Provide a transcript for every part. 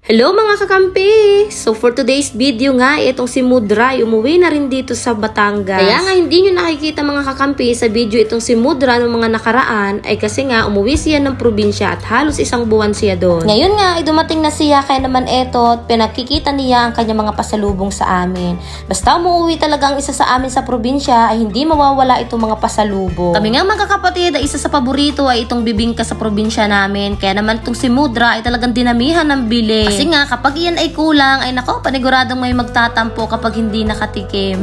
Hello mga kakampi! So for today's video nga, itong si Mudra umuwi na rin dito sa Batangas. Kaya nga hindi nyo nakikita mga kakampi sa video itong si Mudra noong mga nakaraan ay kasi nga umuwi siya ng probinsya at halos isang buwan siya doon. Ngayon nga ay dumating na siya kaya naman eto at pinakikita niya ang kanyang mga pasalubong sa amin. Basta umuwi talaga ang isa sa amin sa probinsya ay hindi mawawala itong mga pasalubong. Kami nga mga kapatid ay isa sa paborito ay itong bibingka sa probinsya namin. Kaya naman itong si Mudra ay talagang dinamihan ng bili. Kasi nga, kapag iyan ay kulang, ay nako, paniguradong may magtatampo kapag hindi nakatikim.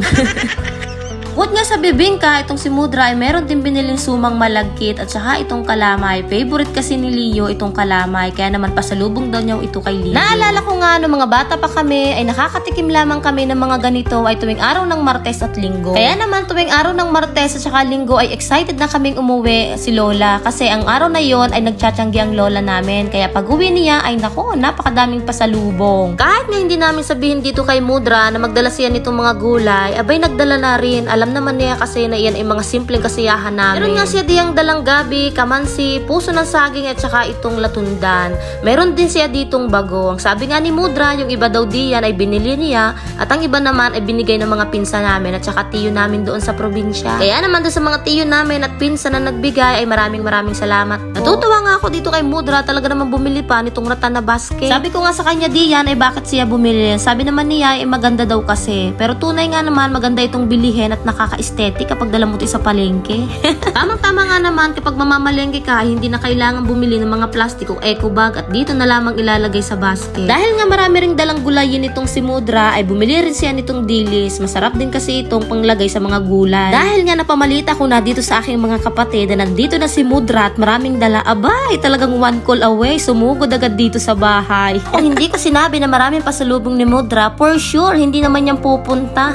Bukod nga sa bibingka, itong si Mudra ay meron din biniling sumang malagkit at saka itong kalamay. Favorite kasi ni Leo itong kalamay, kaya naman pasalubong daw niya ito kay Leo. Naalala ko nga, nung mga bata pa kami, ay nakakatikim lamang kami ng mga ganito ay tuwing araw ng Martes at Linggo. Kaya naman tuwing araw ng Martes at saka Linggo ay excited na kaming umuwi si Lola kasi ang araw na yon ay nagtsatsyanggi ang Lola namin. Kaya pag uwi niya ay nako, napakadaming pasalubong. Kahit na hindi namin sabihin dito kay Mudra na magdala siya nitong mga gulay, abay nagdala na rin. Alam naman niya kasi na iyan ay mga simpleng kasiyahan namin. Meron nga siya diyang dalang gabi, kamansi, puso ng saging at saka itong latundan. Meron din siya ditong bago. Ang sabi nga ni Mudra, yung iba daw diyan ay binili niya at ang iba naman ay binigay ng mga pinsan namin at saka tiyo namin doon sa probinsya. Kaya naman doon sa mga tiyo namin at pinsan na nagbigay ay maraming salamat. Natutuwa nga ako dito kay Mudra, talaga naman bumili pa nitong ratan na basket. Sabi ko nga sa kanya diyan ay bakit siya bumili. Sabi naman niya ay maganda daw kasi. Pero tunay nga naman maganda itong bilihin at nakaka-aesthetic kapag dala mo ito sa palengke. Tamang-tama nga naman kapag mamamalengke ka, hindi na kailangan bumili ng mga plastic o eco bag at dito na lamang ilalagay sa basket. Dahil nga marami ring dalang gulayin itong si Mudra, ay bumili rin siya nitong dilis. Masarap din kasi itong panglagay sa mga gulay. Dahil nga napamalita ko na dito sa aking mga kapatid na nandito na si Mudra at maraming dala, abay, talagang one call away, sumugod agad dito sa bahay. Kung hindi ko sinabi na maraming pasalubong ni Mudra, for sure, hindi naman niyang pupunta.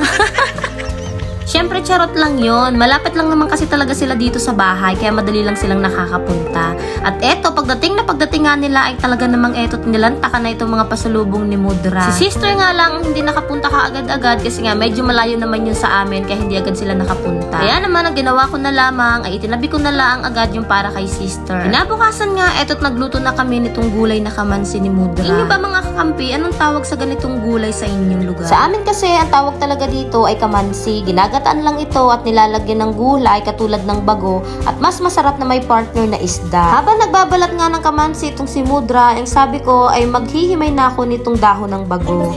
Siyempre, charot lang yon. Malapit lang naman kasi talaga sila dito sa bahay, kaya madali lang silang nakakapunta. At eto, pagdating nga nila ay talaga namang eto, nilantakan na itong mga pasalubong ni Mudra. Si sister nga lang, hindi nakapunta ka agad-agad kasi nga medyo malayo naman yun sa amin, kaya hindi agad sila nakapunta. Kaya naman, ang ginawa ko na lamang ay itinabi ko na lang agad yung para kay sister. Kinabukasan nga, eto't nagluto na kami nitong gulay na kamansi ni Mudra. Inyo ba mga kakampi, anong tawag sa ganitong gulay sa inyong lugar? Sa amin kasi, ang tawag talaga dito ay kamansi. Ginagataan lang ito at nilalagyan ng gulay katulad ng bago at mas masarap na may partner na isda. Habang nagbabalat nga ng kamansi itong si Mudra, ang sabi ko ay maghihimay na ako nitong dahon ng bago.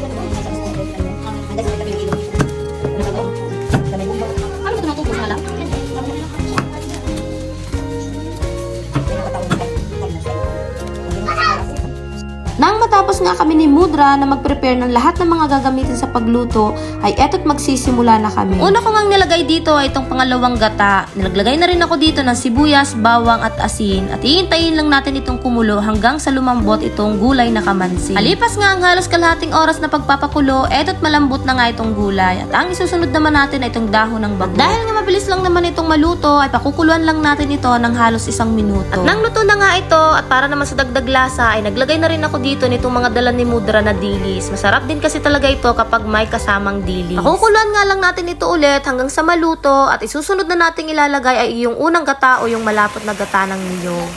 Nang matapos nga kami ni Mudra na mag-prepare ng lahat ng mga gagamitin sa pagluto, ay eto't magsisimula na kami. Una ko ngang nilagay dito ay itong pangalawang gata. Nilaglagay na rin ako dito ng sibuyas, bawang at asin. At iintayin lang natin itong kumulo hanggang sa lumambot itong gulay na kamansi. Alipas nga ang halos kalahating oras na pagpapakulo, eto't malambot na nga itong gulay. At ang isusunod naman natin ay itong dahon ng bago. Dahil nga mabilis lang naman itong maluto, ay pakukuluan lang natin ito ng halos 1 minuto. At nang luto na nga ito, at para naman sa dagdag lasa, ay naglagay na rin ako dito nitong mga dala ni Mudra na dilis. Masarap din kasi talaga ito kapag may kasamang dilis. Pakukuluan nga lang natin ito ulit hanggang sa maluto at isusunod na nating ilalagay ay yung unang gata o yung malapot na gata ng niyog.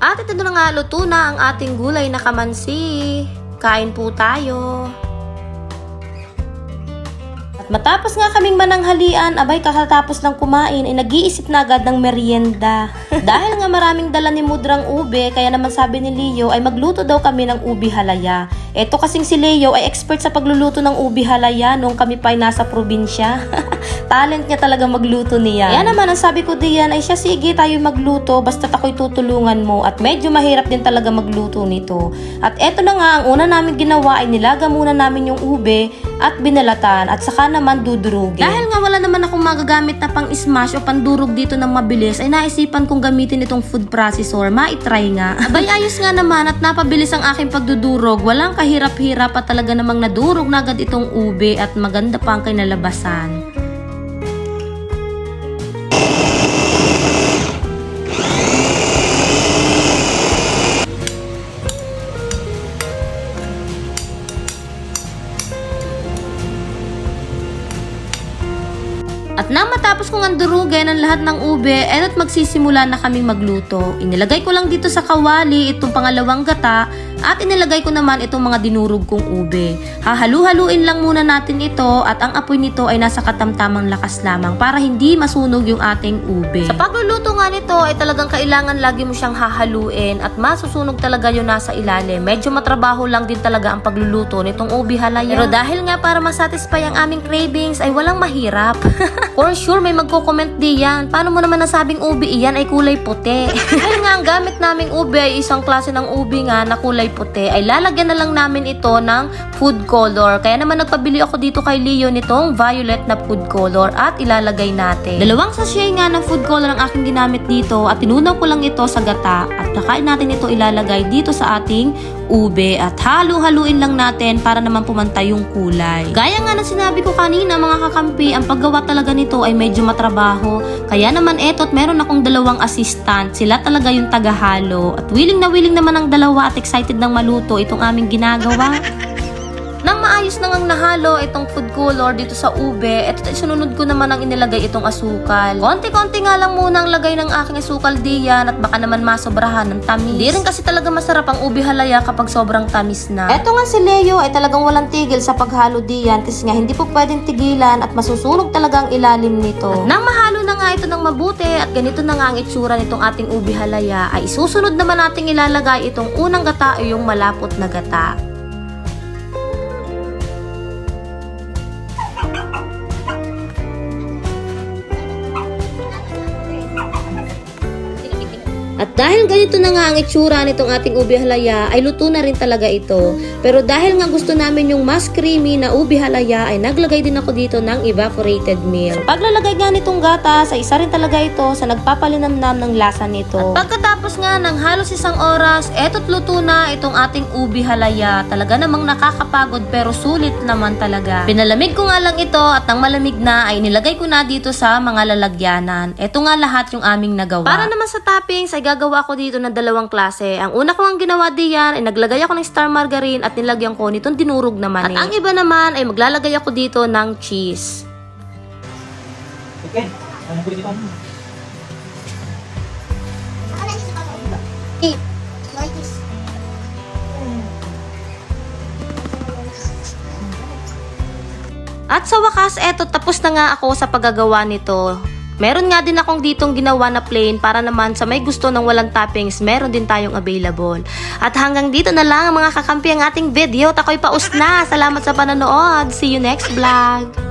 At ito na nga, luto na ang ating gulay na kamansi. Kain po tayo. Matapos nga kaming mananghalian, abay kakatapos ng kumain, ay nag-iisip na agad ng merienda. Dahil nga maraming dala ni Mudrang ube, kaya naman sabi ni Leo ay magluto daw kami ng ubi halaya. Eto kasing si Leo ay expert sa pagluluto ng ubi halaya nung kami pa ay nasa probinsya. Talent niya talaga magluto niya. Kaya naman ang sabi ko diyan ay siya, sige tayo magluto, basta't ako'y tutulungan mo. At medyo mahirap din talaga magluto nito. At eto na nga, ang una namin ginawa ay nilaga muna namin yung ube at binalatan at saka naman dudurugin. Dahil nga wala naman akong magagamit na pang smash o pandurog dito ng mabilis, ay naisipan kong gamitin itong food processor. Maitry nga. Abay ayos nga naman at napabilis ang aking pagdudurog. Walang kahirap-hirap at talaga namang nadurog na agad itong ube at maganda pa ang kinalabasan. At nang matapos kong andurugin ang lahat ng ube, eto at magsisimula na kaming magluto. Inilagay ko lang dito sa kawali itong pangalawang gata at inilagay ko naman itong mga dinurog kong ube. Hahalu-haluin lang muna natin ito at ang apoy nito ay nasa katamtamang lakas lamang para hindi masunog yung ating ube. Sa pagluluto nga nito ay talagang kailangan lagi mo siyang hahaluin at masusunog talaga yung nasa ilalim. Medyo matrabaho lang din talaga ang pagluluto nitong ube halaya. Pero dahil nga para masatisfy ang aming cravings ay walang mahirap. For sure may magko-comment diyan. Paano mo naman nasabing ube iyan ay kulay puti? Dahil nga ang gamit naming ube ay isang klase ng ube nga na kulay puti, ay lalagyan na lang namin ito ng food color. Kaya naman nagpabili ako dito kay Leo nitong violet na food color at ilalagay natin. 2 sachet nga ng food color ang aking ginamit dito at tinunaw ko lang ito sa gata at nakain natin ito ilalagay dito sa ating ube at halu-haluin lang natin para naman pumantay yung kulay. Gaya nga ng sinabi ko kanina mga kakampi, ang paggawa talaga nito ay medyo matrabaho. Kaya naman eto't meron akong 2 assistant. Sila talaga yung tagahalo at willing na willing naman ang dalawa at excited nang maluto itong aming ginagawa. Nang maayos na ngang nahalo itong food color dito sa ube, eto sununod ko naman ang inilagay itong asukal. Konti-konti nga lang muna ang lagay ng aking asukal diyan at baka naman masobrahan ng tamis. Hindi rin kasi talaga masarap ang ube halaya kapag sobrang tamis na. Eto nga si Leo ay talagang walang tigil sa paghalo diyan kasi nga hindi po pwedeng tigilan at masusunog talaga ang ilalim nito. At nang mahalo na nga ito ng mabuti at ganito na nga ang itsura nitong ating ube halaya, ay isusunod naman nating ilalagay itong unang gata o yung malapot na gata. At dahil ganito na nga ang itsura nitong ating ube halaya, ay luto na rin talaga ito. Pero dahil nga gusto namin yung mas creamy na ube halaya, ay naglagay din ako dito ng evaporated milk. Sa paglalagay nga nitong gatas, ay isa rin talaga ito sa nagpapalinamnam ng lasa nito. At pagkatapos nga ng halos 1 oras, eto't luto na itong ating ube halaya. Talaga namang nakakapagod pero sulit naman talaga. Pinalamig ko nga lang ito at nang malamig na, ay nilagay ko na dito sa mga lalagyanan. Ito nga lahat yung aming nagawa. Para naman sa toppings, ay gagawa ko dito ng 2 klase. Ang una ko ang ginawa diyan ay naglagay ako ng star margarine at nilagyan ko nitong dinurog na mani. At ang iba naman ay maglalagay ako dito ng cheese. Okay, ano po dito? At sa wakas, eto tapos na nga ako sa paggagawa nito. Meron nga din akong ditong ginawa na plain para naman sa may gusto ng walang toppings, meron din tayong available. At hanggang dito na lang mga kakampi ang ating video. Takoy paus na. Salamat sa panonood. See you next vlog.